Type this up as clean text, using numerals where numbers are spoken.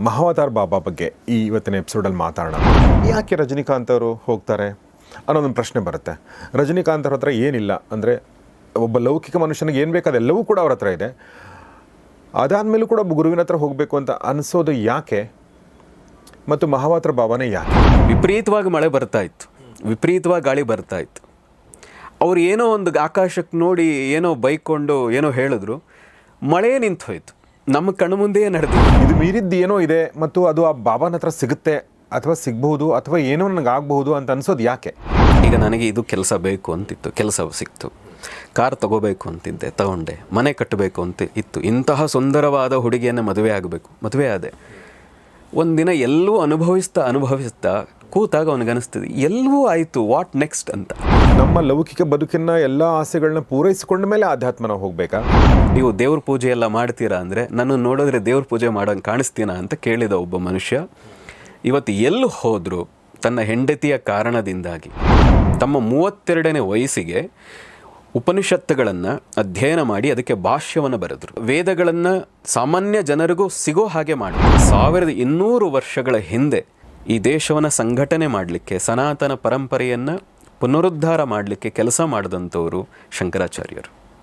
ಮಹಾವತಾರ್ ಬಾಬಾ ಬಗ್ಗೆ ಈ ಇವತ್ತಿನ ಎಪಿಸೋಡಲ್ಲಿ ಮಾತಾಡೋಣ. ಯಾಕೆ ರಜನಿಕಾಂತ್ ಅವರು ಹೋಗ್ತಾರೆ ಅನ್ನೋದೊಂದು ಪ್ರಶ್ನೆ ಬರುತ್ತೆ. ರಜನಿಕಾಂತ್ ಅವ್ರ ಹತ್ರ ಏನಿಲ್ಲ ಅಂದರೆ, ಒಬ್ಬ ಲೌಕಿಕ ಮನುಷ್ಯನಿಗೆ ಏನು ಬೇಕು ಅದೆಲ್ಲವೂ ಕೂಡ ಅವ್ರ ಹತ್ರ ಇದೆ. ಅದಾದಮೇಲೂ ಕೂಡ ಒಬ್ಬ ಗುರುವಿನ ಹತ್ರ ಹೋಗಬೇಕು ಅಂತ ಅನಿಸೋದು ಯಾಕೆ? ಮತ್ತು ಮಹಾವತಾರ್ ಬಾಬಾನೇ ಯಾಕೆ? ವಿಪರೀತವಾಗಿ ಮಳೆ ಬರ್ತಾ ಇತ್ತು, ವಿಪರೀತವಾಗಿ ಗಾಳಿ ಬರ್ತಾ ಇತ್ತು. ಅವ್ರು ಏನೋ ಒಂದು ಆಕಾಶಕ್ಕೆ ನೋಡಿ ಏನೋ ಬೈಕೊಂಡು ಏನೋ ಹೇಳಿದ್ರು, ಮಳೆ ನಿಂತು ಹೋಯ್ತು. ನಮ್ಮ ಕಣ್ಣು ಮುಂದೆಯೇ ನಡೆದು ಇದು ಮೀರಿದ್ದು ಏನೋ ಇದೆ ಮತ್ತು ಅದು ಆ ಬಾಬಾನ ಹತ್ರ ಸಿಗುತ್ತೆ ಅಥವಾ ಸಿಗ್ಬಹುದು ಅಥವಾ ಏನೋ ನನಗೆ ಆಗಬಹುದು ಅಂತ ಅನ್ಸೋದು ಯಾಕೆ? ಈಗ ನನಗೆ ಇದು ಕೆಲಸ ಬೇಕು ಅಂತಿತ್ತು, ಕೆಲಸ ಸಿಕ್ತು. ಕಾರ್ ತಗೋಬೇಕು ಅಂತಿದ್ದೆ, ತಗೊಂಡೆ. ಮನೆ ಕಟ್ಟಬೇಕು ಅಂತ ಇತ್ತು. ಇಂತಹ ಸುಂದರವಾದ ಹುಡುಗಿಯನ್ನು ಮದುವೆ ಆಗಬೇಕು, ಮದುವೆ ಆದೆ. ಒಂದಿನ ಎಲ್ಲವೂ ಅನುಭವಿಸ್ತಾ ಕೂತಾಗ ಅವನಿಗನಿಸ್ತದೆ ಎಲ್ಲವೂ ಆಯಿತು, ವಾಟ್ ನೆಕ್ಸ್ಟ್ ಅಂತ. ನಮ್ಮ ಲೌಕಿಕ ಬದುಕಿನ ಎಲ್ಲ ಆಸೆಗಳನ್ನ ಪೂರೈಸಿಕೊಂಡ ಮೇಲೆ ಆಧ್ಯಾತ್ಮನ ಹೋಗಬೇಕಾ? ನೀವು ದೇವ್ರ ಪೂಜೆ ಎಲ್ಲ ಮಾಡ್ತೀರಾ ಅಂದರೆ, ನನ್ನನ್ನು ನೋಡಿದ್ರೆ ದೇವ್ರ ಪೂಜೆ ಮಾಡೋಂಗೆ ಕಾಣಿಸ್ತೀನಾ ಅಂತ ಕೇಳಿದ ಒಬ್ಬ ಮನುಷ್ಯ. ಇವತ್ತು ಎಲ್ಲಿ ಹೋದರೂ ತನ್ನ ಹೆಂಡತಿಯ ಕಾರಣದಿಂದಾಗಿ ತಮ್ಮ 32ನೇ ವಯಸ್ಸಿಗೆ ಉಪನಿಷತ್ತುಗಳನ್ನು ಅಧ್ಯಯನ ಮಾಡಿ ಅದಕ್ಕೆ ಭಾಷ್ಯವನ್ನು ಬರೆದರು. ವೇದಗಳನ್ನು ಸಾಮಾನ್ಯ ಜನರಿಗೂ ಸಿಗೋ ಹಾಗೆ ಮಾಡಿದ್ರು. 1200 ವರ್ಷಗಳ ಹಿಂದೆ ಈ ದೇಶವನ್ನು ಸಂಘಟನೆ ಮಾಡಲಿಕ್ಕೆ, ಸನಾತನ ಪರಂಪರೆಯನ್ನು ಪುನರುದ್ಧಾರ ಮಾಡಲಿಕ್ಕೆ ಕೆಲಸ ಮಾಡಿದಂಥವರು ಶಂಕರಾಚಾರ್ಯರು.